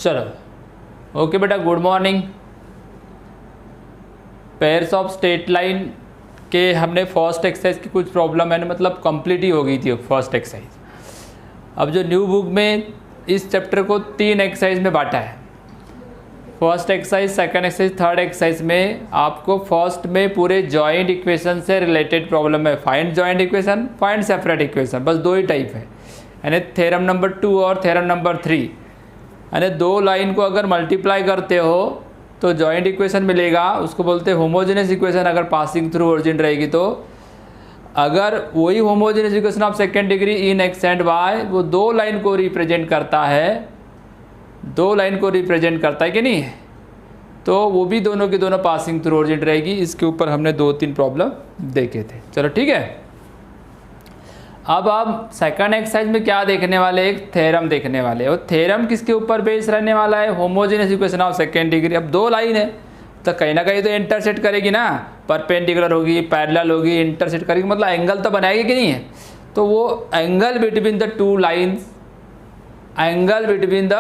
चलो ओके बेटा, good morning. Pairs of straight line के हमने फर्स्ट एक्सरसाइज की कुछ प्रॉब्लम है, मतलब कंप्लीट ही हो गई थी फर्स्ट एक्सरसाइज। अब जो न्यू बुक में इस चैप्टर को 3 एक्सरसाइज में बांटा है। First exercise, second exercise, third exercise में आपको फर्स्ट में पूरे जॉइंट इक्वेशन से रिलेटेड प्रॉब्लम है। Find joint equation, find separate equation, बस 2 ही टाइप है, यानी थ्योरम नंबर 2 और थ्योरम नंबर 3। यानी 2 लाइन को अगर मल्टीप्लाई करते हो तो जॉइंट इक्वेशन मिलेगा, उसको बोलते हैं होमोजेनियस इक्वेशन अगर पासिंग थ्रू ओरिजिन रहेगी तो। अगर वही homogeneous equation of second degree in x and y, वो 2 लाइन को रिप्रेजेंट करता है, 2 लाइन को रिप्रेजेंट करता है कि नहीं, तो वो भी दोनों के दोनों पासिंग थ्रू ओरिजिन रहेगी। इसके ऊपर हमने 2-3 प्रॉब्लम देखे थे। चलो ठीक है, अब आप सेकंड एक्सरसाइज में क्या देखने वाले, एक थ्योरम देखने वाले। और थ्योरम किसके ऊपर बेस रहने वाला है, homogeneous equation of second degree. अब 2 लाइन है तो कहीं ना कहीं तो इंटरसेक्ट करेगी ना, परपेंडिकुलर होगी, पैरेलल होगी, इंटरसेक्ट करेगी, मतलब एंगल तो बनाएगी कि नहीं है। तो वो angle between the 2 lines, angle between the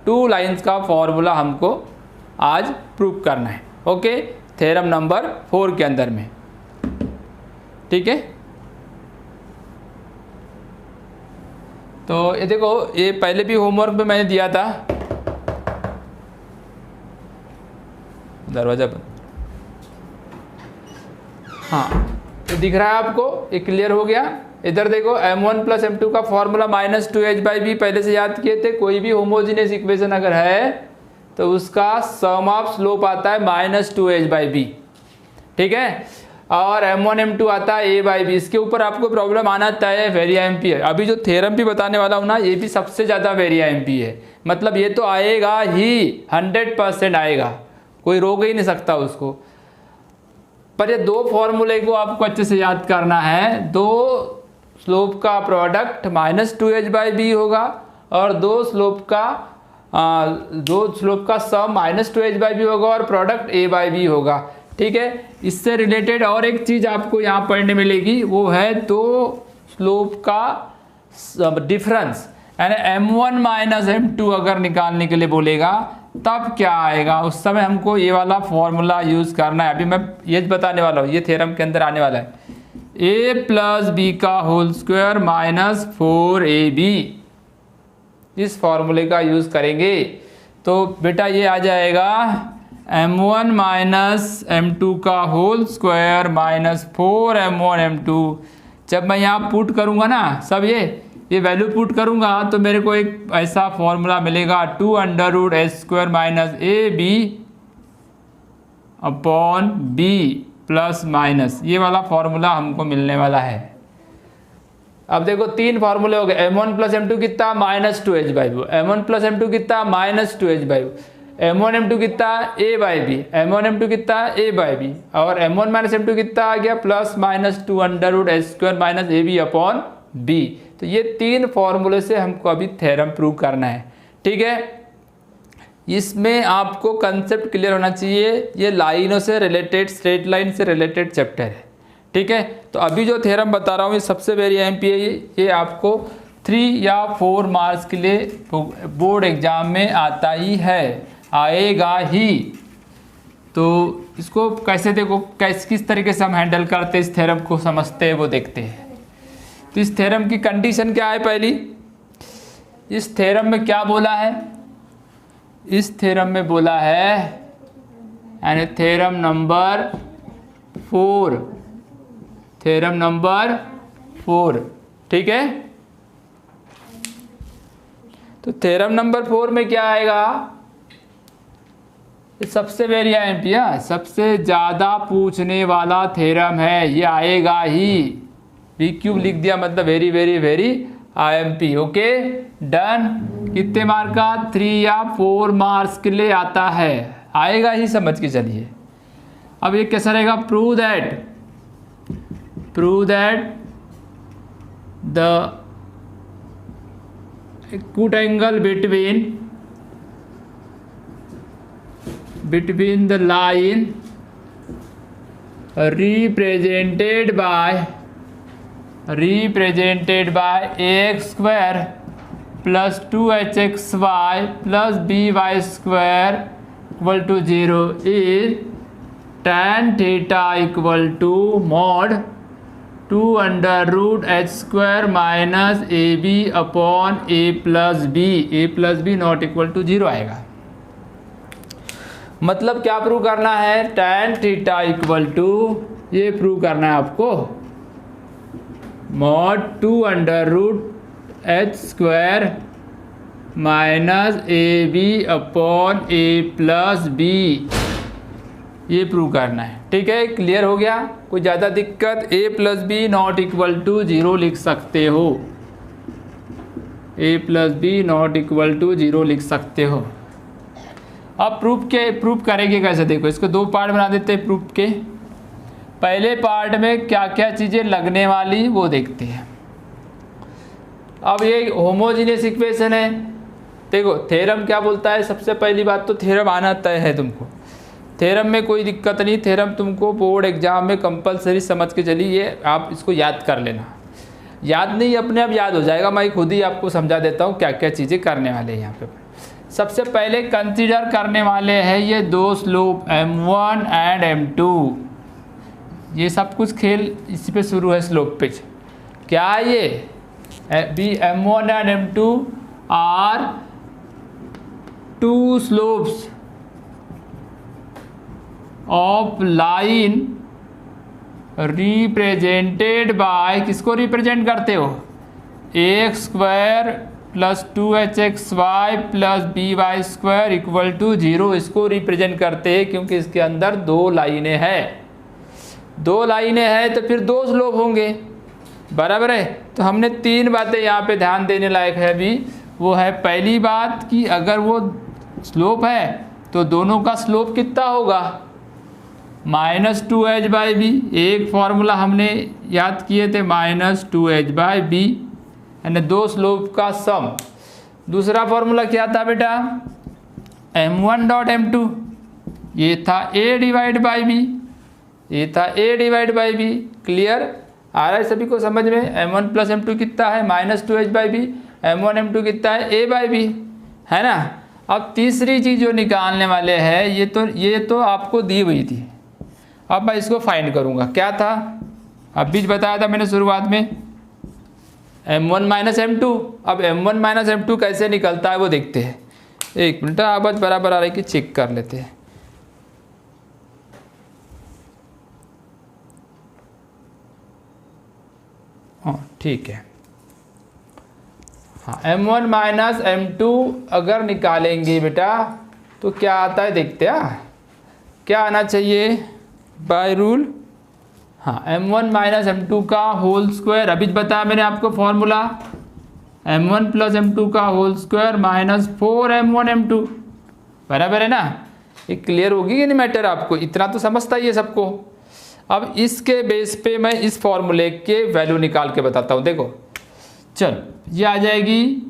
2 lines का फॉर्मूला हमको आज प्रूव करना है। ओके, थ्योरम नंबर 4 के अंदर में, ठीक है। तो ये देखो, ये पहले भी होमवर्क में मैंने दिया था। दरवाजा बंद, हाँ ये दिख रहा है आपको, ये क्लियर हो गया। इधर देखो, m1 + m2 का फॉर्मूला -2h/b पहले से याद किए थे। कोई भी होमोजेनियस इक्वेशन अगर है तो उसका सम ऑफ स्लोप आता है -2h/b, ठीक है। और m1 m2 आता है a/b। इसके ऊपर आपको प्रॉब्लम आना तय, वेरिया एम पी है। अभी जो थ्योरम भी बताने वाला हूँ ना, ये भी सबसे ज़्यादा वेरिया एम पी है, मतलब ये तो आएगा ही, 100% आएगा, कोई रोक ही नहीं सकता उसको। पर ये 2 फॉर्मूले को आपको अच्छे से याद करना है। 2 स्लोप का प्रोडक्ट -2h/b होगा और 2 स्लोप का सम -2h/b होगा और प्रोडक्ट a/b होगा, ठीक है। इससे रिलेटेड और एक चीज़ आपको यहाँ पढ़ने मिलेगी, वो है 2 स्लोप का डिफरेंस, यानी m1 - m2 अगर निकालने के लिए बोलेगा तब क्या आएगा, उस समय हमको ये वाला फॉर्मूला यूज़ करना है। अभी मैं ये बताने वाला हूँ, ये थ्योरम के अंदर आने वाला है। a + b का होल स्क्वायर -4ab, इस फॉर्मूले का यूज़ करेंगे तो बेटा ये आ जाएगा m1 - m2 का होल स्क्वायर -4m1 m2। जब मैं यहाँ पुट करूँगा ना, सब ये वैल्यू पुट करूँगा तो मेरे को एक ऐसा फॉर्मूला मिलेगा, 2√h² - ab/b +- ये वाला फॉर्मूला हमको मिलने वाला है। अब देखो 3 फार्मूले हो गए। m1 + m2 कितना, -2h/b। m1 + m2 कितना, -2h/b। m1 m2 कितना, a/b। m1 m2 कितना, a/b। और m1 - m2 कितना आ गया, +-2√h² - ab/b। तो ये 3 फॉर्मूले से हमको अभी थ्योरम प्रूव करना है, ठीक है। इसमें आपको कंसेप्ट क्लियर होना चाहिए, ये लाइनों से रिलेटेड, स्ट्रेट लाइन से रिलेटेड चैप्टर है, ठीक है। तो अभी जो थ्योरम बता रहा हूँ ये सबसे वेरी एमपी है। ये आपको 3 या 4 मार्क्स के लिए बोर्ड एग्जाम में आता ही है, आएगा ही। तो इसको कैसे देखो, किस तरीके से हम हैंडल करते हैं, इस थ्योरम को समझते हैं, वो देखते हैं। तो इस थ्योरम की कंडीशन क्या है, पहली इस थ्योरम में क्या बोला है, इस थ्योरम में बोला है, यानी थ्योरम नंबर 4, थ्योरम नंबर 4, ठीक है। तो थ्योरम नंबर 4 में क्या आएगा, सबसे वेरी एमपी, सबसे ज़्यादा पूछने वाला थ्योरम है, ये आएगा ही। VQ लिख दिया, मतलब very very very IMP। Okay done. कितने मार्क का, 3 या 4 मार्क्स के लिए आता है, आएगा ही, समझ के चलिए। अब ये कैसा रहेगा, prove that the acute angle between the line represented by ax square plus 2hxy plus by² equal to 0 is tan theta equal to mod 2√h² minus AB upon a plus B not equal to 0 आएगा। मतलब क्या prove करना है? tan theta equal to, ये prove करना है आपको, mod 2√h² minus AB upon a plus B, ये प्रूव करना है। ठीक है, क्लियर हो गया? कोई ज़्यादा दिक्कत? a plus B not equal to 0 लिख सकते हो, a plus B not equal to 0 लिख सकते हो। अब प्रूफ करेंगे कैसे? देखो, इसको दो पार्ट बना देते हैं प्रूफ के। पहले पार्ट में क्या क्या चीज़ें लगने वाली वो देखते हैं। अब ये होमोजीनियस इक्वेशन है। देखो थ्योरम क्या बोलता है, सबसे पहली बात तो थ्योरम आना तय है तुमको। थ्योरम में कोई दिक्कत नहीं, थ्योरम तुमको बोर्ड एग्जाम में कंपलसरी समझ के चलिए, आप इसको याद कर लेना। याद नहीं, अपने आप याद हो जाएगा, मैं खुद ही आपको समझा देता हूँ क्या क्या चीज़ें करने वाले हैं यहाँ पे। सबसे पहले कंसीडर करने वाले हैं ये दो स्लोप m1 एंड m2। ये सब कुछ खेल इसी पे शुरू है, स्लोप पे। क्या ये m1 and m2 are two slopes of line represented by, किसको रिप्रेजेंट करते हो? x² plus 2hxy plus by² equal to 0, इसको रिप्रेजेंट करते हैं क्योंकि इसके अंदर दो लाइनें हैं। दो लाइनें हैं तो फिर दो स्लोप होंगे, बराबर है। तो हमने तीन बातें यहाँ पे ध्यान देने लायक है अभी। वो है पहली बात कि अगर वो स्लोप है तो दोनों का स्लोप कितना होगा? -2h/b। एक फॉर्मूला हमने याद किए थे, -2h/b, यानी दो स्लोप का सम। दूसरा फॉर्मूला क्या था बेटा? m1.m2, ये था a/b, ये था a/b। क्लियर आ रहा है सभी को समझ में? m1 प्लस m2 कितना है? -2h/b। m1 m2 कितना है? a/b, है ना। अब तीसरी चीज़ जो निकालने वाले हैं, ये तो आपको दी हुई थी। अब मैं इसको फाइंड करूँगा। क्या था? अभी बताया था मैंने शुरुआत में, m1 माइनस m2। अब m1 माइनस m2 कैसे निकलता है वो देखते हैं। एक मिनट, आवाज़ बराबर आ रही कि चेक कर लेते हैं। हाँ ठीक है। हाँ, m1 माइनस m2 अगर निकालेंगे बेटा तो क्या आता है देखते हैं। क्या आना चाहिए बाय रूल? हाँ, m1 माइनस m2 का होल स्क्वायर, अभी बताया मैंने आपको फॉर्मूला, m1 प्लस m2 का whole square minus 4m1 m2, बराबर है ना। ये क्लियर होगी कि नहीं मैटर आपको? इतना तो समझता ही है सबको। अब इसके बेस पे मैं इस फॉर्मूले के वैल्यू निकाल के बताता हूँ। देखो चल, ये आ जाएगी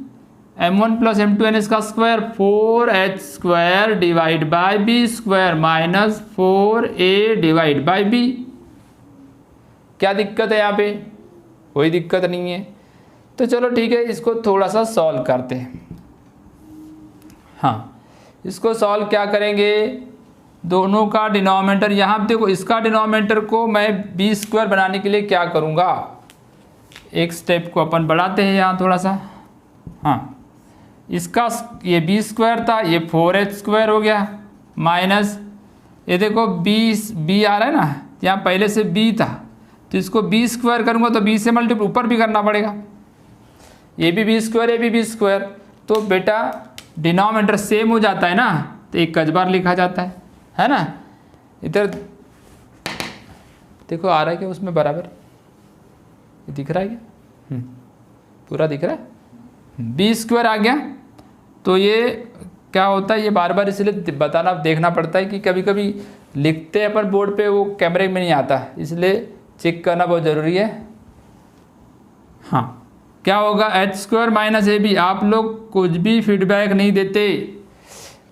m1 प्लस m2 यानी इसका square 4h² divide by b² minus 4a divide by b। क्या दिक्कत है यहाँ पे? कोई दिक्कत नहीं है। तो चलो ठीक है, इसको थोड़ा सा सॉल्व करते हैं। हाँ, इसको सॉल्व क्या करेंगे? दोनों का डिनोमिनेटर, यहाँ देखो इसका डिनोमिनेटर को मैं b² बनाने के लिए क्या करूँगा, एक स्टेप को अपन बढ़ाते हैं यहाँ थोड़ा सा। हाँ, इसका ये b² था, ये 4h² हो गया, माइनस ये देखो b आ रहा है ना, यहाँ पहले से b था तो इसको b² करूँगा तो b से मल्टीप्लाई ऊपर भी करना पड़ेगा। ये भी b², ये भी b²। तो बेटा डिनोमिनेटर सेम हो जाता है ना, तो एक बार लिखा जाता है ना। इधर देखो आ रहा है क्या उसमें बराबर? ये दिख रहा है क्या? पूरा दिख रहा है। b² आ गया। तो ये क्या होता है, ये बार बार इसलिए बताना देखना पड़ता है कि कभी कभी लिखते हैं अपन बोर्ड पे, वो कैमरे में नहीं आता, इसलिए चेक करना बहुत ज़रूरी है। हाँ, क्या होगा? h² minus ab। आप लोग कुछ भी फीडबैक नहीं देते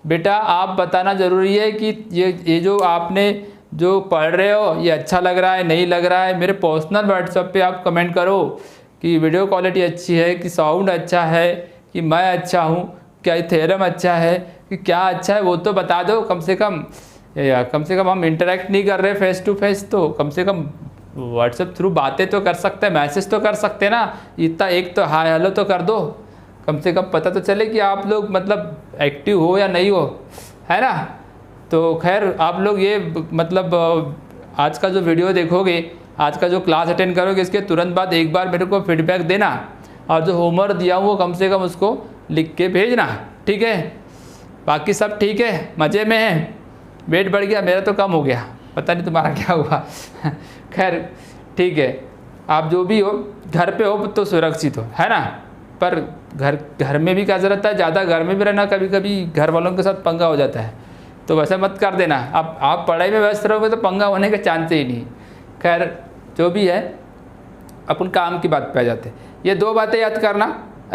बेटा, आप बताना ज़रूरी है कि ये जो आपने जो पढ़ रहे हो ये अच्छा लग रहा है, नहीं लग रहा है। मेरे पर्सनल व्हाट्सएप पे आप कमेंट करो कि वीडियो क्वालिटी अच्छी है, कि साउंड अच्छा है, कि मैं अच्छा हूँ, क्या ये थ्योरम अच्छा है, कि क्या अच्छा है वो तो बता दो कम से कम। या कम से कम हम इंटरेक्ट नहीं कर रहे फेस टू फेस, तो कम से कम व्हाट्सएप थ्रू बातें तो कर सकते हैं, मैसेज तो कर सकते हैं ना। इतना एक तो हाय हेलो तो कर दो, कम से कम पता तो चले कि आप लोग मतलब एक्टिव हो या नहीं हो, है ना। तो खैर आप लोग ये मतलब आज का जो वीडियो देखोगे, आज का जो क्लास अटेंड करोगे, इसके तुरंत बाद एक बार मेरे को फीडबैक देना, और जो होमवर्क दिया हूँ वो कम से कम उसको लिख के भेजना, ठीक है। बाकी सब ठीक है, मज़े में है। वेट बढ़ गया, मेरा तो कम हो गया, पता नहीं तुम्हारा क्या हुआ। खैर ठीक है, आप जो भी हो घर पे हो तो सुरक्षित हो, है ना। पर घर में भी क्या ज़रूरत है, ज़्यादा घर में भी रहना, कभी कभी घर वालों के साथ पंगा हो जाता है, तो वैसा मत कर देना। आप पढ़ाई में व्यस्त रहोगे तो पंगा होने के चांस ही नहीं। खैर जो भी है, अपन काम की बात पे आ जाते हैं। ये दो बातें याद करना,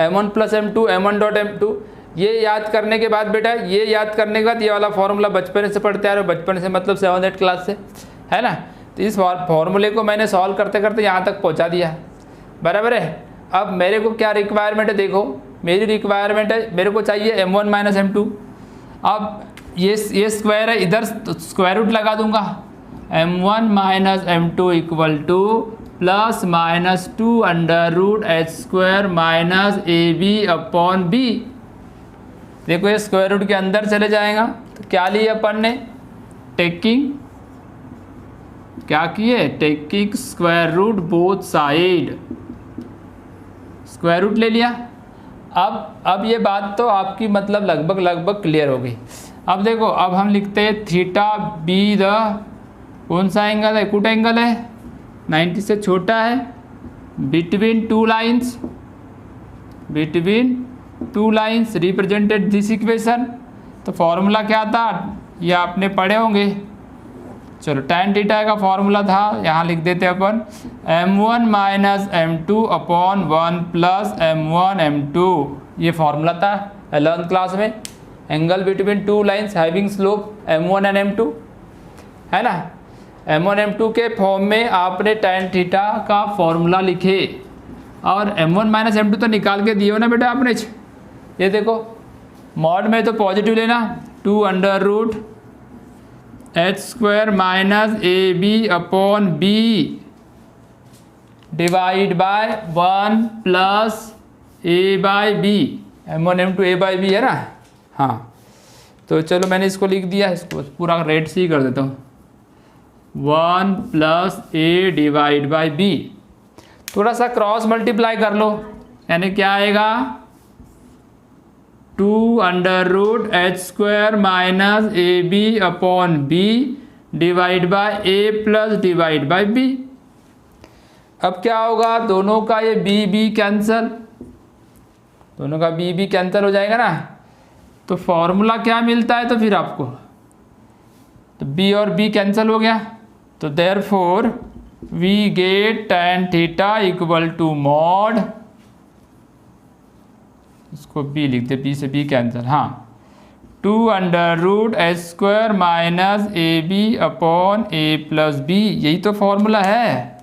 m1 + m2 m1.m2, ये याद करने के बाद बेटा, ये याद करने के बाद ये वाला फॉर्मूला बचपन से पढ़ते आ रहे हो, बचपन से मतलब 7th क्लास से, है ना। तो इस फॉर्मूले को मैंने सॉल्व करते करते यहाँ तक पहुँचा दिया, बराबर है। अब मेरे को क्या रिक्वायरमेंट है, देखो मेरी रिक्वायरमेंट है, मेरे को चाहिए m1 - m2। अब ये स्क्वायर है, इधर स्क्वायर रूट लगा दूंगा, m1 - m2 = ±2 √h² - ab/b। देखो ये स्क्वायर रूट के अंदर चले जाएगा, तो क्या लिया अपन ने, क्या किए, taking square root both side, square root ले लिया। अब ये बात तो आपकी मतलब लगभग क्लियर हो गई। अब देखो, अब हम लिखते हैं थीटा बी द कौन सा एंगल है, एक्यूट एंगल है, 90 से छोटा है, between two lines represented this equation. तो फॉर्मूला क्या था, ये आपने पढ़े होंगे। चलो tan थीटा का फॉर्मूला था, यहाँ लिख देते अपन, m1 - m2 / 1 + m1 m2। ये फॉर्मूला था 11th क्लास में, angle between two lines having slope m1 and m2, है ना। m1 m2 के फॉर्म में आपने tan थीटा का फॉर्मूला लिखे, और m1 - m2 तो निकाल के दिए हो ना बेटा आपने। ये देखो मॉड में तो पॉजिटिव लेना, 2 √h² - ab/b divide by 1 + a/b, m1 m2 a/b है ना। हाँ तो चलो मैंने इसको लिख दिया, इसको पूरा रेड से ही कर देता हूँ, 1 + a/b। थोड़ा सा क्रॉस मल्टीप्लाई कर लो, यानी क्या आएगा, 2 √h² - ab/b divide by a divide by b। अब क्या होगा, दोनों का ये b कैंसल, दोनों का b कैंसल हो जाएगा ना। तो फॉर्मूला क्या मिलता है, तो फिर आपको तो b और b कैंसिल हो गया, तो therefore we get tan theta = mod, इसको b लिख दे, b से b कैंसिल, हाँ, 2 √h² - ab/a+b। यही तो फॉर्मूला है,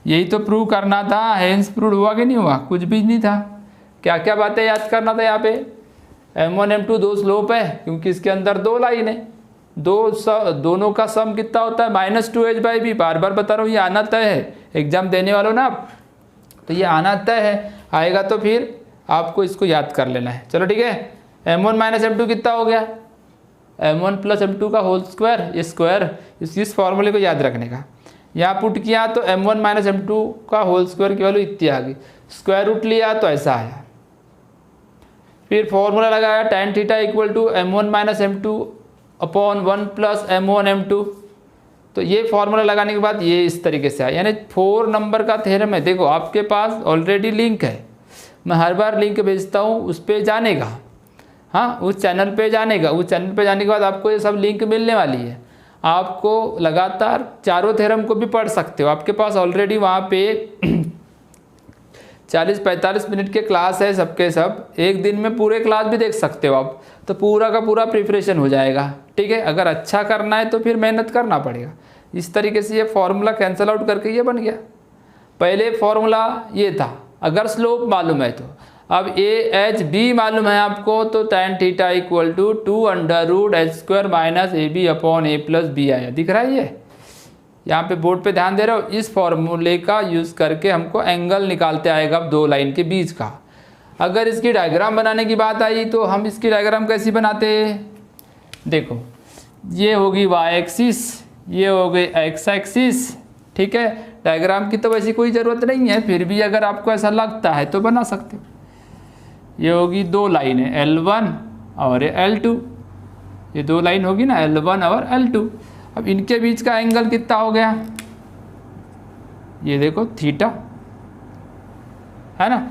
यही तो प्रूव करना था, हेंस प्रूव हुआ कि नहीं हुआ, कुछ भी नहीं था। क्या क्या बातें याद करना था यहाँ पे, m1 m2 दो स्लोप है, क्योंकि इसके अंदर दो लाइन है, दोनों का सम कितना होता है, -2h/b। बार बार बता रहा हूँ, ये आना तय है, एग्जाम देने वालों ना आप, तो ये आना तय है, आएगा तो फिर आपको इसको याद कर लेना है। चलो ठीक है, m1 - m2 कितना हो गया, m1 + m2 का होल स्क्वायर, ये स्क्वायर इस फॉर्मूले को याद रखने का। यहाँ पुट किया तो m1 - m2 का होल स्क्वायर की वैल्यू इतनी आ गई, स्क्वायर रूट लिया तो ऐसा आया। फिर फॉर्मूला लगाया tan theta = m1 - m2 / 1 + m1 m2। तो ये फॉर्मूला लगाने के बाद ये इस तरीके से आया, यानी 4 नंबर का थ्योरम है। देखो आपके पास ऑलरेडी लिंक है, मैं हर बार लिंक भेजता हूँ, उस पर जाने का, हाँ उस चैनल पे जाने का, उस चैनल पे जाने के बाद आपको ये सब लिंक मिलने वाली है। आपको लगातार चारों थ्योरम को भी पढ़ सकते हो, आपके पास ऑलरेडी वहाँ पे 40-45 मिनट के क्लास है, सबके सब एक दिन में पूरे क्लास भी देख सकते हो आप, तो पूरा का पूरा प्रिपरेशन हो जाएगा। ठीक है, अगर अच्छा करना है तो फिर मेहनत करना पड़ेगा। इस तरीके से ये फॉर्मूला कैंसिल आउट करके ये बन गया। पहले फॉर्मूला ये था, अगर स्लोप मालूम है तो, अब ए एच बी मालूम है आपको, तो tan theta equal to 2√h² minus A B upon A plus B आया, दिख रहा है ये। यहाँ पे बोर्ड पे ध्यान दे रहे हो, इस फॉर्मूले का यूज़ करके हमको एंगल निकालते आएगा अब दो लाइन के बीच का। अगर इसकी डायग्राम बनाने की बात आई तो हम इसकी डायग्राम कैसी बनाते, देखो ये होगी y एक्सिस, ये हो गई x एक्सिस, ठीक है। डायग्राम की तो वैसी कोई ज़रूरत नहीं है, फिर भी अगर आपको ऐसा लगता है तो बना सकते हो। ये होगी दो लाइन है L1 और L2, ये दो लाइन होगी ना L1 और L2। अब इनके बीच का एंगल कितना हो गया, ये देखो थीटा है ना।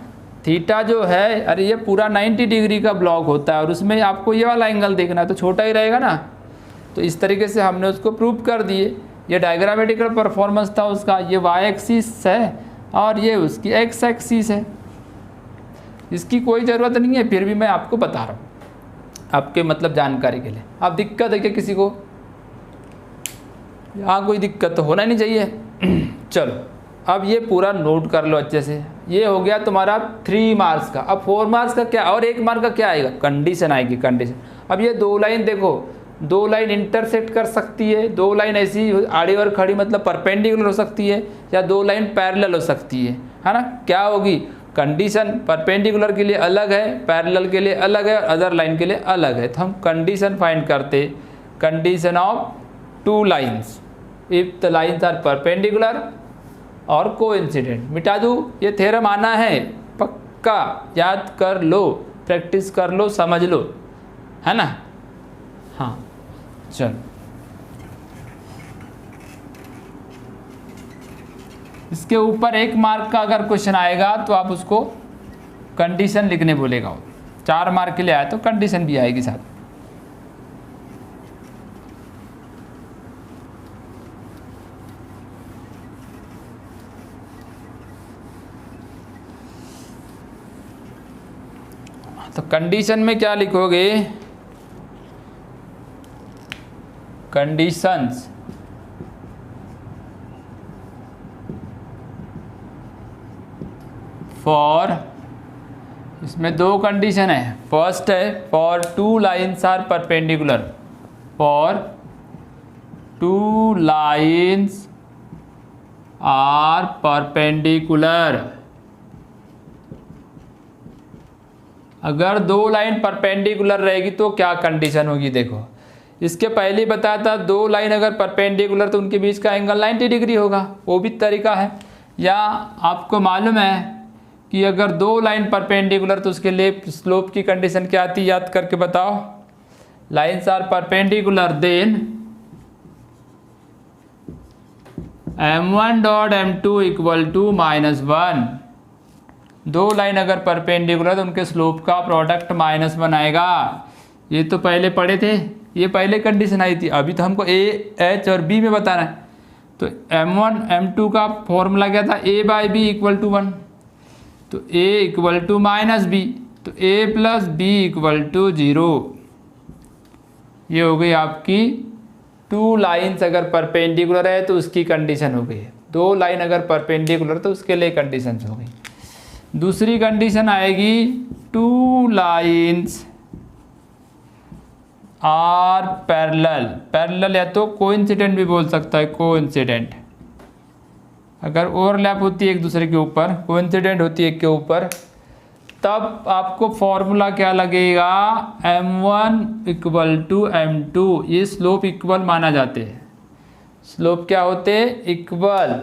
थीटा जो है, अरे ये पूरा 90 डिग्री का ब्लॉक होता है और उसमें आपको ये वाला एंगल देखना है तो छोटा ही रहेगा ना। तो इस तरीके से हमने उसको प्रूव कर दिए। ये डायग्रामेटिकल परफॉर्मेंस था उसका, ये y एक्सिस है और ये उसकी x एक्सिस है। इसकी कोई ज़रूरत नहीं है, फिर भी मैं आपको बता रहा हूँ आपके मतलब जानकारी के लिए। अब दिक्कत है क्या किसी को, यहाँ कोई दिक्कत तो होना नहीं चाहिए। चलो अब ये पूरा नोट कर लो अच्छे से। ये हो गया तुम्हारा 3 मार्क्स का। अब 4 मार्क्स का क्या और 1 मार्क का क्या आएगा, कंडीशन आएगी, कंडीशन। अब ये दो लाइन देखो, दो लाइन इंटरसेक्ट कर सकती है, दो लाइन ऐसी आड़ी और खड़ी मतलब परपेंडिकुलर हो सकती है, या दो लाइन पैरेलल हो सकती है ना। क्या होगी कंडीशन, परपेंडिकुलर के लिए अलग है, पैरेलल के लिए अलग है और अदर लाइन के लिए अलग है। तो हम कंडीशन फाइंड करते, condition of two lines if the lines are perpendicular और कोइंसिडेंट। मिटा दूँ, ये थ्योरम आना है पक्का, याद कर लो, प्रैक्टिस कर लो, समझ लो, है ना। हाँ चलो, इसके ऊपर 1 मार्क का अगर क्वेश्चन आएगा तो आप उसको कंडीशन लिखने बोलेगा। 4 मार्क के लिए आया तो कंडीशन भी आएगी साथ। तो कंडीशन में क्या लिखोगे, कंडीशंस फॉर, इसमें दो कंडीशन है। फर्स्ट है for two lines are perpendicular, for two lines are perpendicular. अगर दो लाइन परपेंडिकुलर रहेगी तो क्या कंडीशन होगी, देखो इसके पहले ही बताया था, दो लाइन अगर परपेंडिकुलर तो उनके बीच का एंगल 90 डिग्री होगा, वो भी तरीका है। या आपको मालूम है कि अगर दो लाइन परपेंडिकुलर तो उसके लिए स्लोप की कंडीशन क्या आती है, याद करके बताओ। Lines are perpendicular then m1 dot m2 equal to -1। दो लाइन अगर परपेंडिकुलर तो उनके स्लोप का प्रोडक्ट -1 आएगा। ये तो पहले पढ़े थे, ये पहले कंडीशन आई थी। अभी तो हमको ए एच और बी में बताना है। तो m1 m2 का फॉर्मूला क्या था, a by B equal to 1, तो a इक्वल टू -b, तो a plus b equal to 0। ये हो गई आपकी टू लाइन्स अगर परपेंडिकुलर है तो उसकी कंडीशन हो गई। दो लाइन अगर परपेंडिकुलर तो उसके लिए कंडीशन हो गई। दूसरी कंडीशन आएगी two lines are parallel. Parallel या तो कोइंसिडेंट भी बोल सकता है, कोइंसिडेंट। अगर ओवरलैप होती है एक दूसरे के ऊपर, कोइंसिडेंट होती है एक के ऊपर, तब आपको फॉर्मूला क्या लगेगा, m1 इक्वल टू m2। ये स्लोप इक्वल माना जाते हैं, स्लोप क्या होते हैं, इक्वल।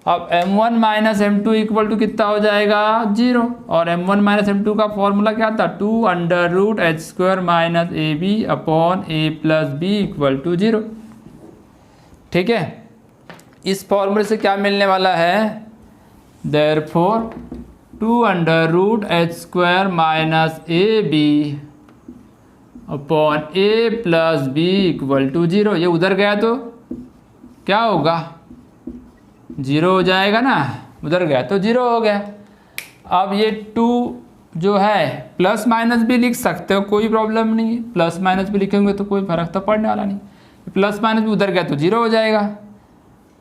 अब m1 minus m2 equal to कितना हो जाएगा, 0। और m1 माइनस m2 का फॉर्मूला क्या था, 2√h² minus A B upon A plus B equal to 0। ठीक है, इस फॉर्मूले से क्या मिलने वाला है, therefore 2√h² minus A B upon A plus B equal to 0। ये उधर गया तो क्या होगा, 0 हो जाएगा ना, उधर गया तो 0 हो गया। अब ये 2 जो है प्लस माइनस भी लिख सकते हो, कोई प्रॉब्लम नहीं है। प्लस माइनस भी लिखेंगे तो कोई फर्क तो पड़ने वाला नहीं। प्लस माइनस भी उधर गया तो 0 हो जाएगा,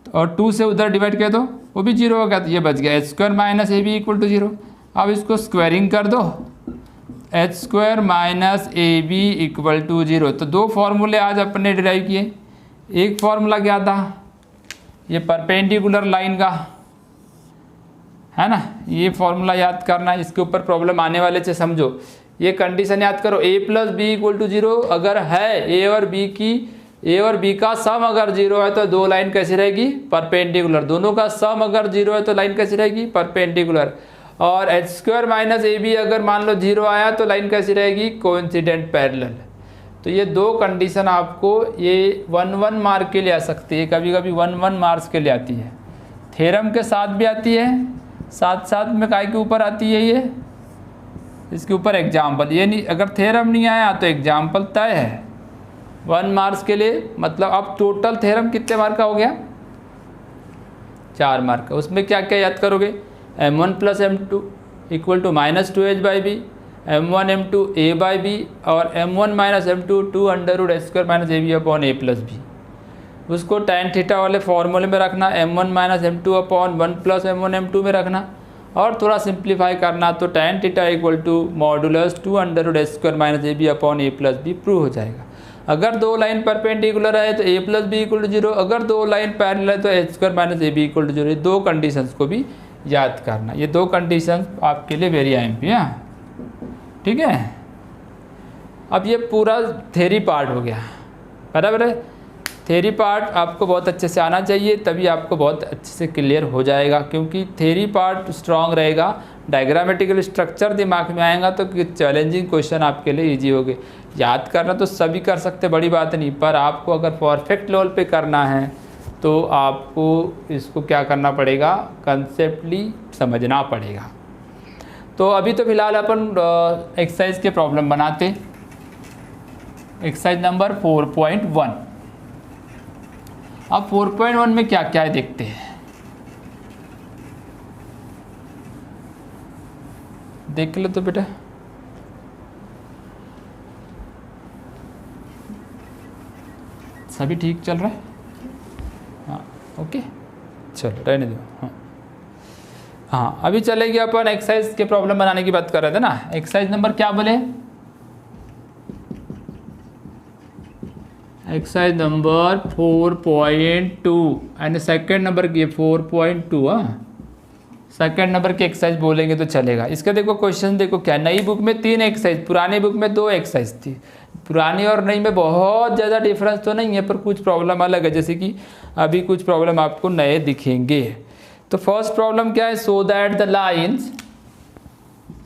और 2 से उधर डिवाइड किया तो वो भी 0 हो गया, तो ये बच गया h² minus A B equal to 0। अब इसको स्क्वायरिंग कर दो, H square minus A B equal to 0। तो दो फॉर्मूले आज अपने डिराइव किए। एक फॉर्मूला क्या था, ये परपेंडिकुलर लाइन का है ना, ये फॉर्मूला याद करना, इसके ऊपर प्रॉब्लम आने वाले से समझो। ये कंडीशन याद करो, a plus B equal to 0 अगर है, ए और बी का सम अगर 0 है तो दो लाइन कैसी रहेगी, परपेंडिकुलर। दोनों का सम अगर 0 है तो लाइन कैसी रहेगी, परपेंडिकुलर। और H square minus A B अगर मान लो 0 आया तो लाइन कैसी रहेगी, कोइंसिडेंट पैरेलल। तो ये दो कंडीशन आपको ये 1 मार्क के लिए आ सकती है, कभी कभी 1 मार्क्स के लिए आती है, थ्योरम के साथ भी आती है, साथ साथ में काय के ऊपर आती है, ये इसके ऊपर एग्जाम्पल। ये नहीं, अगर थ्योरम नहीं आया तो एग्जाम्पल तय है 1 मार्क्स के लिए। मतलब अब टोटल थ्योरम कितने मार्क का हो गया, 4 मार्क का। उसमें क्या क्या याद करोगे, m1 plus m2 equal to -2h by B, m1 m2 a by B, और m1 minus m2 2 under root H square minus A B upon A plus B. उसको tan थीटा वाले फॉर्मूले में रखना, m1 minus m2 upon 1 plus m1 m2 में रखना, और थोड़ा सिंप्लीफाई करना तो tan theta equal to modulus 2 under root H square minus A B upon A plus B prove हो जाएगा। अगर दो लाइन परपेंडिकुलर है तो a plus B equal to 0, अगर दो लाइन पैरेलल है तो H square minus A B equal to 0। ये दो कंडीशंस को भी याद करना, ये दो कंडीशंस आपके लिए वेरी IMP है, ठीक है। अब ये पूरा थ्योरी पार्ट हो गया, बराबर है। थ्योरी पार्ट आपको बहुत अच्छे से आना चाहिए, तभी आपको बहुत अच्छे से क्लियर हो जाएगा, क्योंकि थ्योरी पार्ट स्ट्रांग रहेगा, डायग्रामेटिकल स्ट्रक्चर दिमाग में आएगा तो चैलेंजिंग क्वेश्चन आपके लिए ईजी हो गए। याद करना तो सभी कर सकते, बड़ी बात नहीं, पर आपको अगर परफेक्ट लेवल पे करना है तो आपको इसको क्या करना पड़ेगा, कंसेप्टली समझना पड़ेगा। तो अभी तो फिलहाल अपन एक्सरसाइज के प्रॉब्लम बनाते। Exercise number 4.1। अब 4.1 में क्या क्या है देखते हैं, देख लो तो बेटा। सभी ठीक चल रहा है, हाँ ओके, चलो रहने दो। हाँ अभी चलेगी अपन एक्सरसाइज के प्रॉब्लम बनाने की बात कर रहे थे ना। एक्सरसाइज नंबर क्या बोले, exercise number 4.2 and second number की 4.2। हाँ सेकेंड नंबर की एक्सरसाइज बोलेंगे तो चलेगा। इसका देखो क्वेश्चन, देखो क्या, नई बुक में 3 एक्सरसाइज, पुरानी बुक में 2 एक्सरसाइज थी। पुरानी और नई में बहुत ज़्यादा डिफरेंस तो नहीं है, पर कुछ प्रॉब्लम अलग है, जैसे कि अभी कुछ प्रॉब्लम आपको नए दिखेंगे। तो फर्स्ट प्रॉब्लम क्या है, so that the lines,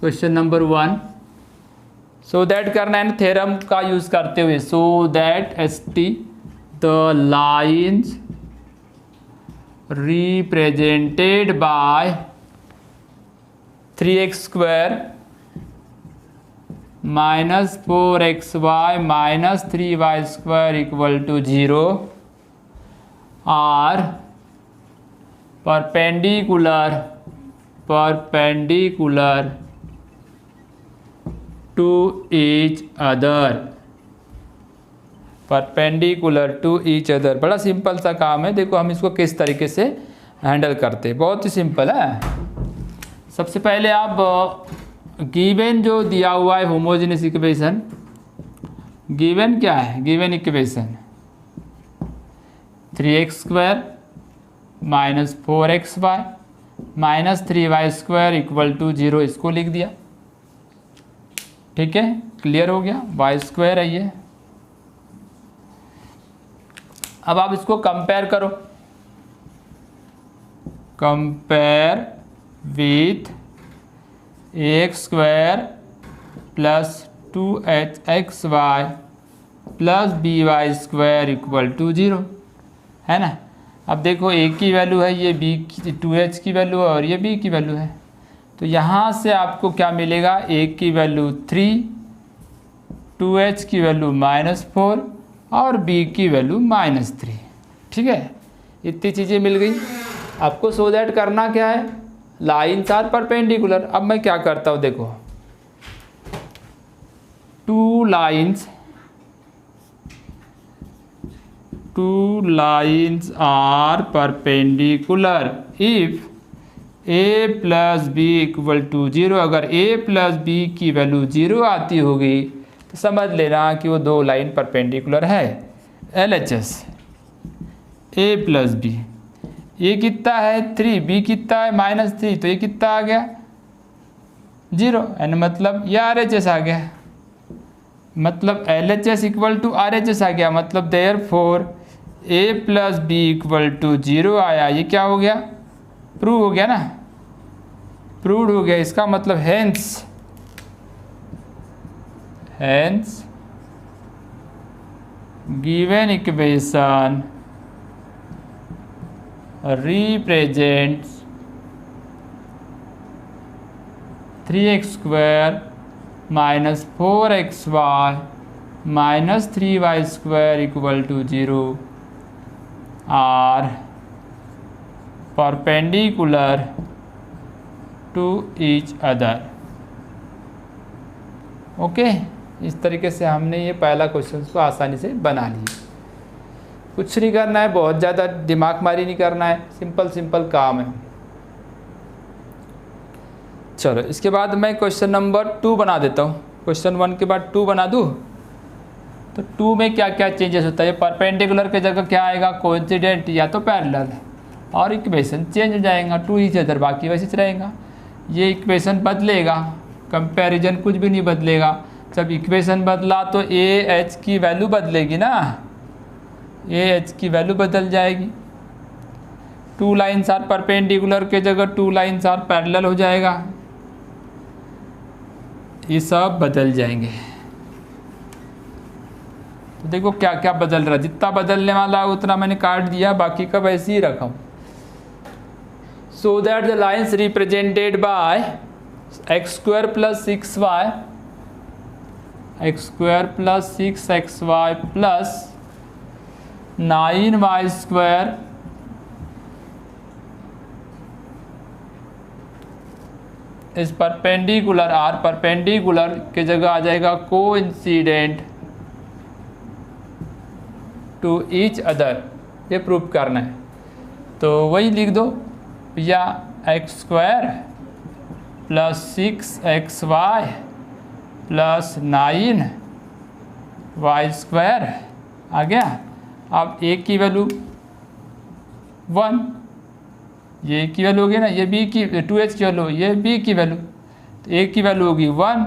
question number 1, so that करना है थ्योरम का यूज़ करते हुए, so that ST the lines represented by 3x square minus 4xy minus 3y square equal to 0 are perpendicular to each other, perpendicular to each other. बड़ा simple सा काम है, देखो हम इसको किस तरीके से हैंडल करते हैं, बहुत ही सिंपल है। सबसे पहले आप गिवन जो दिया हुआ है होमोजेनियस इक्वेशन, गिवन क्या है, given equation 3x square minus 4xy minus 3y square equal to 0, इसको लिख दिया, ठीक है, क्लियर हो गया। y स्क्वायर है ये। अब आप इसको कंपेयर करो, compare with ax square plus 2hxy plus by square equal to 0, है ना। अब देखो a की वैल्यू है, ये b की 2h की वैल्यू है और ये b की वैल्यू है, तो यहाँ से आपको क्या मिलेगा, a की वैल्यू 3, 2h की वैल्यू -4 और b की वैल्यू -3, ठीक है। इतनी चीज़ें मिल गई आपको। सो दैट करना क्या है, लाइन्स आर परपेंडिकुलर। अब मैं क्या करता हूँ, देखो 2 lines are perpendicular if A plus B equal to 0, अगर ए प्लस बी की वैल्यू 0 आती होगी तो समझ लेना कि वो दो लाइन परपेंडिकुलर है। LHS ए प्लस बी, ये कितना है 3, बी कितना है -3, तो ये कितना आ गया 0, यानी मतलब ये RHS आ गया, मतलब LHS इक्वल टू RHS आ गया, मतलब therefore A plus B equal to 0 आया। ये क्या हो गया, प्रूव हो गया ना, प्रूव्ड हो गया। इसका मतलब hence given equation represents 3x² minus 4xy minus 3y² equal to 0 are perpendicular to each other। Okay, इस तरीके से हमने ये पहला क्वेश्चन को आसानी से बना लिया। कुछ नहीं करना है, बहुत ज़्यादा दिमाग मारी नहीं करना है, सिंपल काम है। चलो इसके बाद मैं क्वेश्चन नंबर 2 बना देता हूँ। क्वेश्चन 1 के बाद 2 बना दूँ तो 2 में क्या क्या चेंजेस होता है। परपेंडिकुलर के जगह क्या आएगा, कोइंसिडेंट या तो पैरेलल, और इक्वेशन चेंज हो जाएगा, 2 ही इधर बाकी वैसे रहेगा। ये इक्वेशन बदलेगा, कंपैरिजन कुछ भी नहीं बदलेगा। जब इक्वेशन बदला तो AH की वैल्यू बदलेगी ना, AH की वैल्यू बदल जाएगी। 2 लाइन्स आर परपेंडिकुलर के जगह 2 लाइन्स आर पैरेलल हो जाएगा, ये सब बदल जाएंगे। तो देखो क्या क्या बदल रहा है, जितना बदलने वाला है उतना मैंने काट दिया, बाकी का वैसे ही रखा हूँ। So that the lines represented by x² + 6y, x² + 6xy + 9y² इस परपेंडिकुलर, आर परपेंडिकुलर के जगह आ जाएगा कोइंसिडेंट टू ईच अदर, ये प्रूव करना है। तो वही लिख दो, या x² + 6xy + 9y² आ गया। अब a की वैल्यू 1, ये की वैल्यू होगी ना, ये b की 2h की वैल्यू, ये b की वैल्यू, तो a की वैल्यू होगी 1,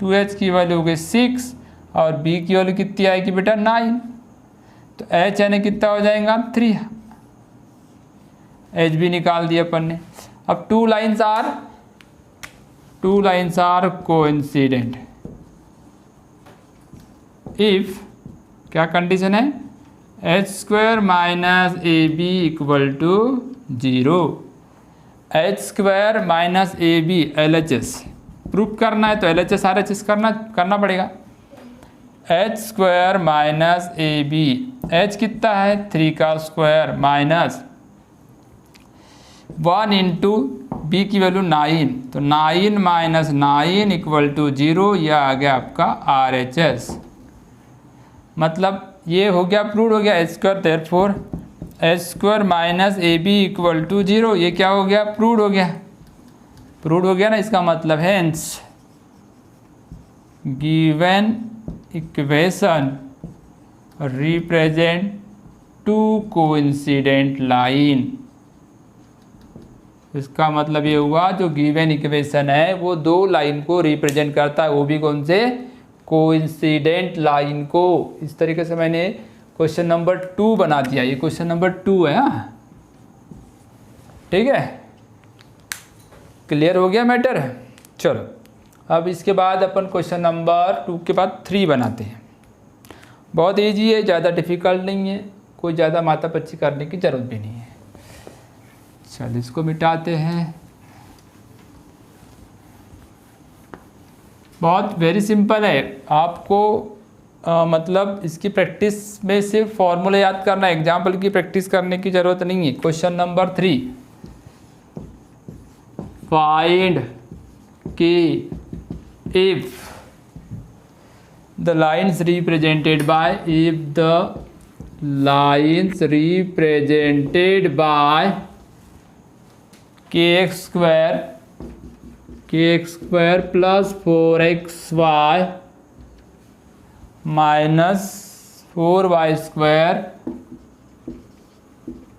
2h की वैल्यू होगी 6 और b की वैल्यू कितनी आएगी बेटा 9, तो h यानी कितना हो जाएगा 3, h भी निकाल दिया अपन ने। अब 2 लाइन्स आर कोइंसिडेंट इफ, क्या कंडीशन है, h² - ab equal to 0, h² - ab LHS proof करना है तो LHS RHS करना पड़ेगा। h² - ab, h कितना है 3 का स्क्वायर माइनस 1 इंटू b की वैल्यू 9, तो 9 - 9 इक्वल टू 0, यह आ गया आपका RHS। मतलब ये हो गया, प्रूव हो गया h², therefore h² - ab equal to 0, ये क्या हो गया, प्रूव हो गया ना। इसका मतलब hence given equation represent 2 coincident line. इसका मतलब ये हुआ जो गिवन इक्वेशन है वो 2 लाइन को रिप्रेजेंट करता है, वो भी कौन से, कोइंसिडेंट लाइन को। इस तरीके से मैंने क्वेश्चन नंबर 2 बना दिया, ये क्वेश्चन नंबर 2 है। हाँ ठीक है, क्लियर हो गया मैटर। चलो अब इसके बाद अपन क्वेश्चन नंबर 2 के बाद 3 बनाते हैं। बहुत ईजी है, ज़्यादा डिफ़िकल्ट नहीं है, कोई ज़्यादा माथापच्ची करने की ज़रूरत भी नहीं है। चलो इसको मिटाते हैं। बहुत वेरी सिंपल है, आपको मतलब इसकी प्रैक्टिस में सिर्फ फॉर्मूला याद करना है, एग्जाम्पल की प्रैक्टिस करने की ज़रूरत नहीं है। क्वेश्चन नंबर 3, फाइंड कि if the lines represented by kx² plus 4xy minus 4y²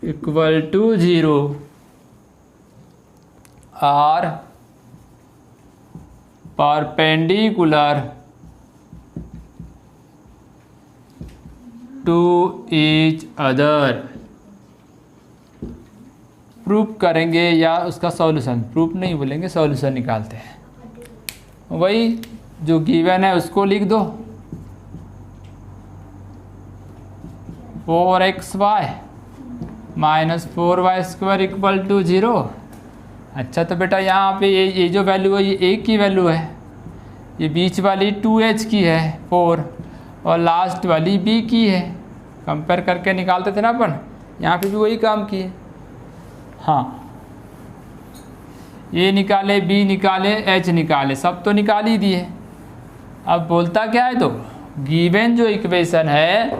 equal to 0 are perpendicular to each other. Proof करेंगे या उसका सॉल्यूशन, प्रूफ नहीं बोलेंगे, सॉल्यूशन निकालते हैं। वही जो गिवन है उसको लिख दो, 4xy minus 4y² equal to 0। अच्छा तो बेटा यहाँ पे ये जो वैल्यू है ये a की वैल्यू है, ये बीच वाली 2h की है 4 और लास्ट वाली b की है। कंपेयर करके निकालते थे ना अपन, यहाँ पे भी वही काम किए। हाँ, a निकाले, b निकाले, h निकाले, सब तो निकाल ही दिए। अब बोलता क्या है, तो गिवन जो इक्वेशन है,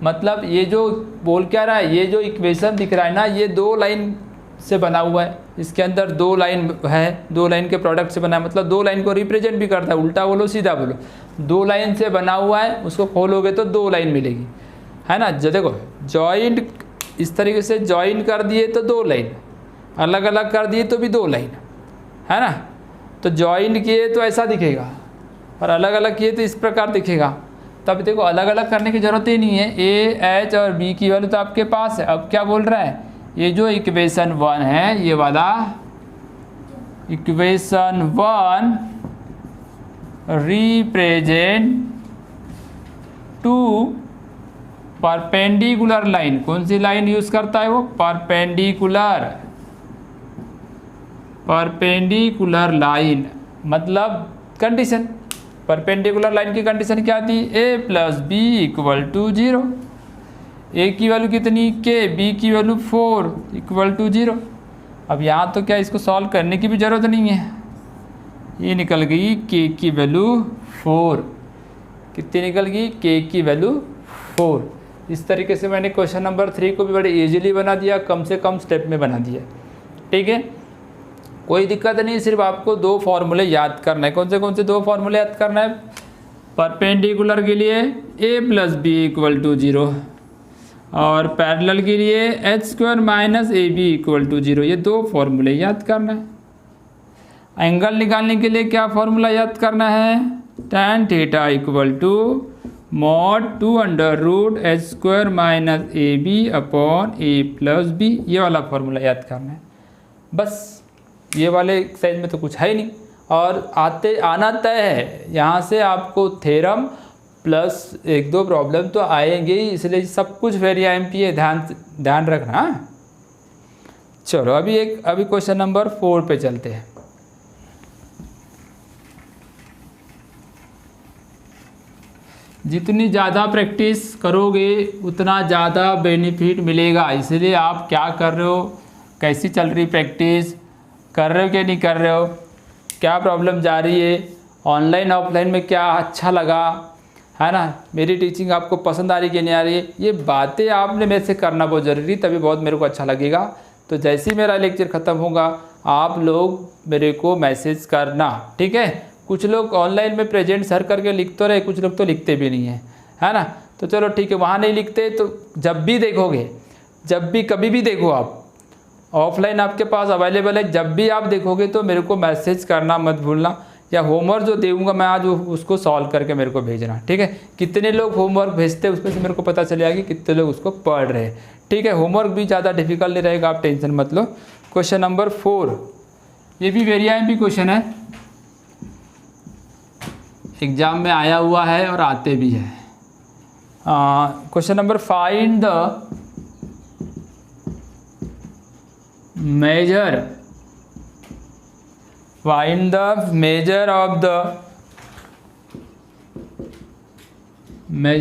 मतलब ये जो बोल क्या रहा है, ये जो इक्वेशन दिख रहा है ना, ये 2 लाइन से बना हुआ है। इसके अंदर 2 लाइन है, 2 लाइन के प्रोडक्ट से बना है, मतलब 2 लाइन को रिप्रेजेंट भी करता है। उल्टा बोलो सीधा बोलो, 2 लाइन से बना हुआ है, उसको खोलोगे तो 2 लाइन मिलेगी, है ना। जो देखो जॉइंट इस तरीके से जॉइन कर दिए तो 2 लाइन, अलग अलग कर दिए तो भी 2 लाइन, है ना। तो जॉइन किए तो ऐसा दिखेगा और अलग अलग किए तो इस प्रकार दिखेगा। तब देखो अलग अलग करने की ज़रूरत ही नहीं है, a, h और b की वैल्यू तो आपके पास है। अब क्या बोल रहा है, ये जो इक्वेशन 1 है, ये वाला equation 1 represent two perpendicular line. कौन सी लाइन यूज करता है वो, परपेंडिकुलर लाइन, मतलब कंडीशन। परपेंडिकुलर लाइन की कंडीशन क्या थी, a plus b equal to 0। a की वैल्यू कितनी k, b की वैल्यू 4 इक्वल टू 0। अब यहाँ तो क्या इसको सॉल्व करने की भी ज़रूरत नहीं है, ये निकल गई k की वैल्यू 4। कितनी निकल गई, k की वैल्यू 4। इस तरीके से मैंने क्वेश्चन नंबर 3 को भी बड़े इजीली बना दिया, कम से कम स्टेप में बना दिया। ठीक है, कोई दिक्कत नहीं, सिर्फ आपको 2 फॉर्मूले याद करना है। कौन से 2 फॉर्मूले याद करना है, परपेंडिकुलर के लिए a plus b equal to 0 और पैरेलल के लिए h² minus ab equal to 0। ये 2 फॉर्मूले याद करना है। एंगल निकालने के लिए क्या फॉर्मूला याद करना है, tan theta equal to mod 2√h² minus ab upon a plus b। ये वाला फॉर्मूला याद करना है बस। ये वाले एक्सरसाइज में तो कुछ है ही नहीं, और आना तय है। यहाँ से आपको थ्योरम प्लस 1-2 प्रॉब्लम तो आएंगे ही, इसलिए सब कुछ वेरी IMP है, ध्यान रखना। चलो अभी क्वेश्चन नंबर 4 पे चलते हैं। जितनी ज़्यादा प्रैक्टिस करोगे उतना ज़्यादा बेनिफिट मिलेगा। इसलिए आप क्या कर रहे हो, कैसी चल रही प्रैक्टिस, कर रहे हो कि नहीं कर रहे हो, क्या प्रॉब्लम जा रही है, ऑनलाइन ऑफलाइन में क्या अच्छा लगा, है ना, मेरी टीचिंग आपको पसंद आ रही कि नहीं आ रही है, ये बातें आपने मेरे से करना बहुत ज़रूरी, तभी बहुत मेरे को अच्छा लगेगा। तो जैसे ही मेरा लेक्चर ख़त्म होगा आप लोग मेरे को मैसेज करना, ठीक है। कुछ लोग ऑनलाइन में प्रेजेंट सर करके लिख तो रहे, कुछ लोग तो लिखते भी नहीं है ना। तो चलो ठीक है, वहाँ नहीं लिखते तो जब भी देखोगे, जब भी कभी भी देखो आप, ऑफलाइन आपके पास अवेलेबल है, जब भी आप देखोगे तो मेरे को मैसेज करना मत भूलना, या होमवर्क जो दूंगा मैं आज उसको सॉल्व करके मेरे को भेजना, ठीक है। कितने लोग होमवर्क भेजते हैं उसमें से मेरे को पता चलेगा कि कितने लोग उसको पढ़ रहे हैं, ठीक है। होमवर्क भी ज़्यादा डिफिकल्ट नहीं रहेगा, आप टेंशन मत लो। क्वेश्चन नंबर 4, ये भी वेरी IMP क्वेश्चन है, एग्जाम में आया हुआ है और आते भी है। Question number, find the measure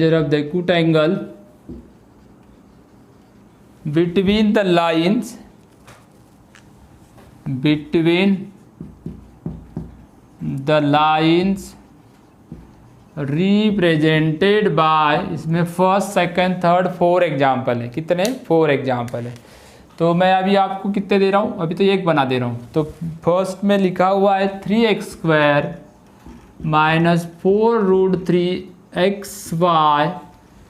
of the acute angle between the lines represented by, इसमें फर्स्ट सेकंड थर्ड 4 एग्जाम्पल है। कितने, 4 एग्जाम्पल है। तो मैं अभी आपको कितने दे रहा हूँ, अभी तो एक बना दे रहा हूँ। तो फर्स्ट में लिखा हुआ है 3x² माइनस 4√3xy,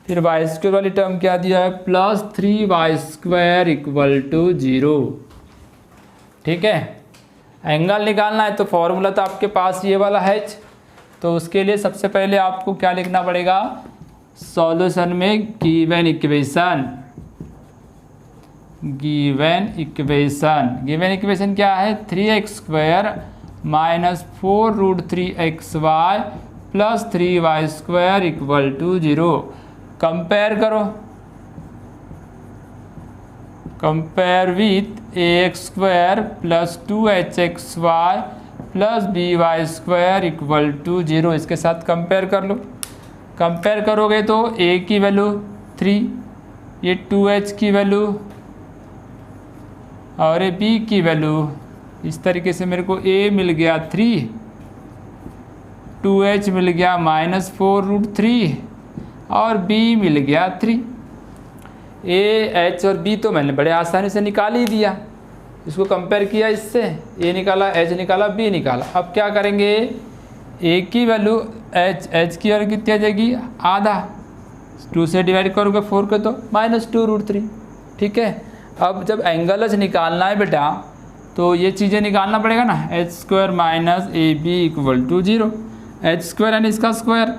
फिर y² वाली टर्म क्या दिया है प्लस 3y² इक्वल टू 0। ठीक है, एंगल निकालना है तो फॉर्मूला तो आपके पास ये वाला है। तो उसके लिए सबसे पहले आपको क्या लिखना पड़ेगा, सॉल्यूशन में गिवन इक्वेशन क्या है 3x² minus 4√3xy plus 3y² equal to 0। Compare करो, compare with ax² plus 2hxy plus by² equal to 0। इसके साथ कंपेयर कर लो। कंपेयर करोगे तो a की वैल्यू 3, ये 2h की वैल्यू और ये b की वैल्यू। इस तरीके से मेरे को a मिल गया 3, 2h मिल गया माइनस 4√3 और b मिल गया 3। a, h और b तो मैंने बड़े आसानी से निकाल ही दिया। इसको कंपेयर किया इससे, a निकाला, h निकाला, b निकाला। अब क्या करेंगे, a की वैल्यू h की वैल्यू कितनी आ जाएगी, आधा। 2 से डिवाइड करोगे 4 को तो माइनस 2√3। ठीक है, अब जब एंगल h निकालना है बेटा तो ये चीज़ें निकालना पड़ेगा ना, h² minus ab equal to 0। h² यानी इसका स्क्वायर,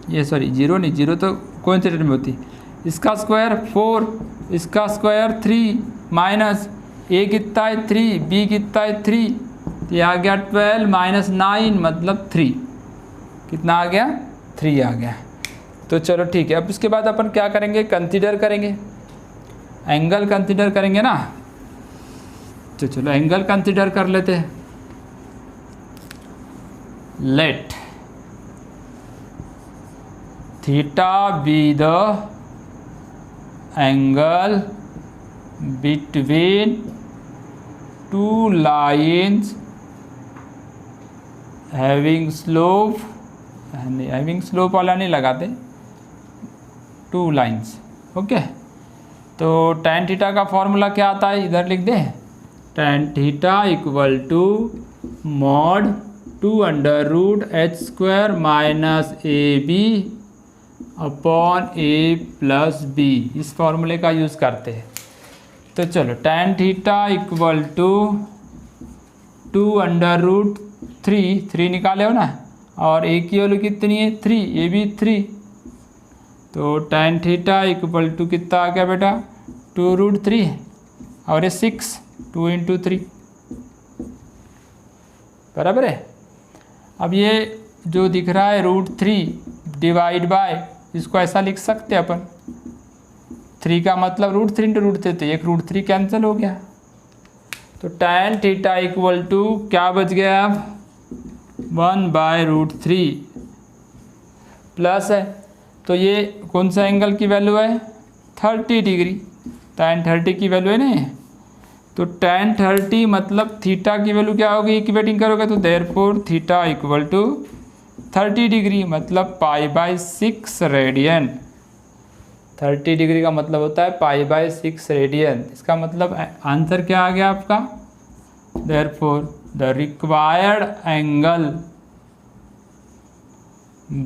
ये सॉरी 0 नहीं, 0 तो कोइंसिडेंट में होती, इसका स्क्वायर 4, इसका स्क्वायर 3 माइनस a कितना है 3, b कितना है 3, तो ये आ गया 12 माइनस 9 मतलब 3। कितना आ गया, 3 आ गया। तो चलो ठीक है, अब उसके बाद अपन क्या करेंगे, कंसीडर करेंगे, एंगल कंसीडर करेंगे ना। तो चलो एंगल कंसीडर कर लेते हैं। Let theta be the angle between two lines having slope, having slope वाला नहीं लगाते, 2 लाइन्स। ओके, तो tan थीटा का फॉर्मूला क्या आता है, इधर लिख दें, tan theta equal to mod 2√h² minus ab upon a plus b। इस फॉर्मूले का यूज़ करते हैं। तो चलो tan थीटा इक्वल टू 2√3 निकाले हो ना, और a की वैल्यू कितनी है 3, a भी 3। तो tan थीटा इक्वल टू कितना आ गया बेटा 2√3 और ये 6, 2 × 3 बराबर है। अब ये जो दिख रहा है √3 डिवाइड बाय, इसको ऐसा लिख सकते हैं अपन, 3 का मतलब √3 × √3, तो एक √3 कैंसिल हो गया। तो tan थीटा इक्वल टू क्या बच गया अब 1/√3 प्लस है, तो ये कौन सा एंगल की वैल्यू है 30 डिग्री, tan 30 की वैल्यू है ना। तो tan 30 मतलब थीटा की वैल्यू क्या होगी, इक्वेटिंग करोगे तो therefore theta equal to 30 degree मतलब π/6 रेडियन। 30 डिग्री का मतलब होता है π/6 रेडियन। इसका मतलब आंसर क्या आ गया आपका, therefore the required angle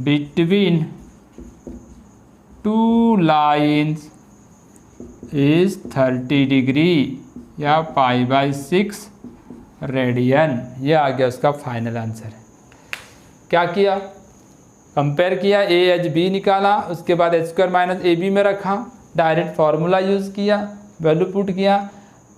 between 2 lines is 30 degree या π/6 रेडियन। ये आ गया उसका फाइनल आंसर। क्या किया, कंपेयर किया, a/b निकाला, उसके बाद h² माइनस ab में रखा, डायरेक्ट फार्मूला यूज़ किया, वैल्यू पुट किया,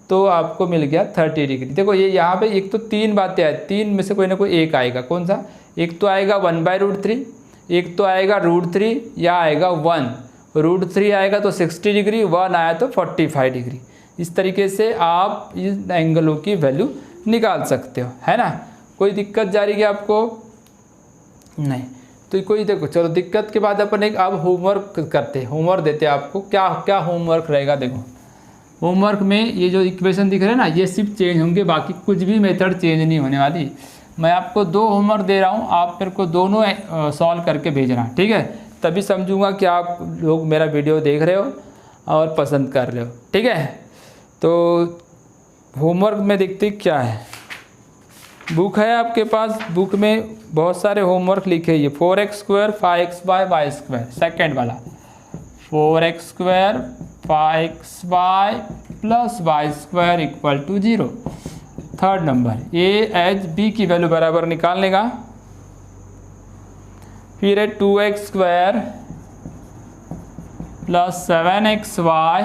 तो आपको मिल गया 30 डिग्री। देखो ये यहाँ पे एक तो 3 बातें हैं, 3 में से कोई ना कोई एक आएगा। कौन सा, एक तो आएगा 1/√3, एक तो आएगा √3 या आएगा 1। √3 आएगा तो 60 डिग्री, 1 आया तो 45 डिग्री। इस तरीके से आप इस एंगलों की वैल्यू निकाल सकते हो, है ना। कोई दिक्कत जा रही है आपको, नहीं तो कोई, देखो चलो दिक्कत के बाद अपन एक अब होमवर्क करते हैं, होमवर्क देते हैं आपको। क्या क्या होमवर्क रहेगा, देखो होमवर्क में ये जो इक्वेशन दिख रहे हैं ना, ये सिर्फ चेंज होंगे, बाकी कुछ भी मेथड चेंज नहीं होने वाली। मैं आपको 2 होमवर्क दे रहा हूँ, आप मेरे को दोनों सॉल्व करके भेजना, ठीक है। तभी समझूंगा कि आप लोग मेरा वीडियो देख रहे हो और पसंद कर रहे हो, ठीक है। तो होमवर्क में देखते क्या है, बुक है आपके पास, बुक में बहुत सारे होमवर्क लिखे ये 4x² 5xy y², सेकेंड वाला 4x² 5xy plus y² = 0। Third number A H B की वैल्यू बराबर निकालने का, फिर है 2x² plus 7xy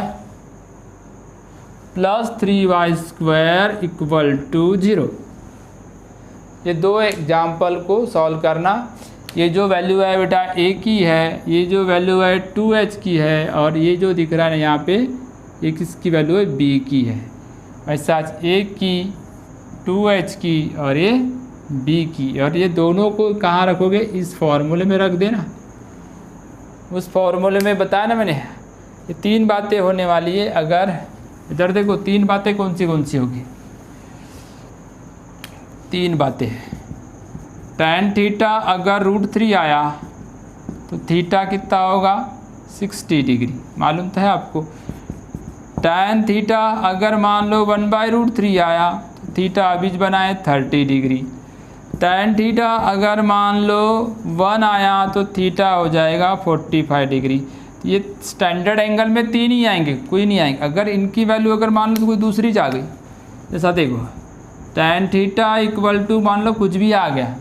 plus 3y² = 0। ये दो एग्जाम्पल को सॉल्व करना। ये जो वैल्यू है बेटा ए की है, ये जो वैल्यू है 2h की है, और ये जो दिख रहा है यहाँ पे ये किसकी वैल्यू है, बी की है। ऐसा ए की, 2h की और ये बी की, और ये दोनों को कहाँ रखोगे, इस फॉर्मूले में रख देना। उस फॉर्मूले में बताया ना मैंने, ये तीन बातें होने वाली है। अगर इधर देखो तीन बातें कौन सी होगी, तीन बातें। tan थीटा अगर √3 आया तो थीटा कितना होगा, 60 डिग्री, मालूम तो है आपको। tan थीटा अगर मान लो 1/√3 आया तो थीटा अभी बनाए 30 डिग्री। tan थीटा अगर मान लो 1 आया तो थीटा हो जाएगा 45 डिग्री। ये स्टैंडर्ड एंगल में तीन ही आएंगे, कोई नहीं आएंगे। अगर इनकी वैल्यू अगर मान लो तो कोई दूसरी जा गई, जैसा देखो tan थीटा = मान लो कुछ भी आ गया,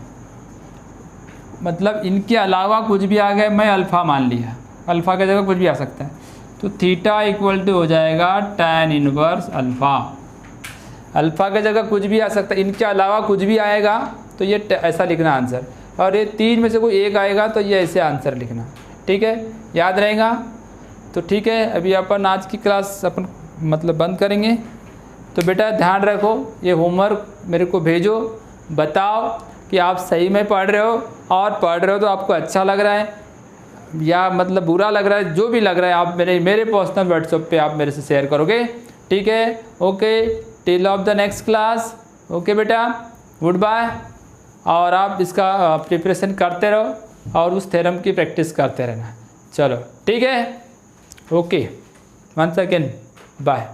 मतलब इनके अलावा कुछ भी आ गया, मैं अल्फ़ा मान लिया, अल्फ़ा की जगह कुछ भी आ सकता है, तो थीटा = हो जाएगा tan इनवर्स अल्फ़ा। अल्फ़ा की जगह कुछ भी आ सकता है, इनके अलावा कुछ भी आएगा तो ये ऐसा लिखना आंसर, और ये तीन में से कोई एक आएगा तो ये ऐसे आंसर लिखना। ठीक है, याद रहेगा। तो ठीक है, अभी अपन आज की क्लास अपन मतलब बंद करेंगे। तो बेटा ध्यान रखो, ये होमवर्क मेरे को भेजो, बताओ कि आप सही में पढ़ रहे हो, और पढ़ रहे हो तो आपको अच्छा लग रहा है या मतलब बुरा लग रहा है, जो भी लग रहा है आप मेरे पर्सनल व्हाट्सएप पे आप मेरे से शेयर करोगे। ठीक है, okay, till of the next class. Okay बेटा, गुड बाय। और आप इसका प्रिपरेशन करते रहो और उस थ्योरम की प्रैक्टिस करते रहना। चलो ठीक है, ओके, 1 सेकेंड, बाय।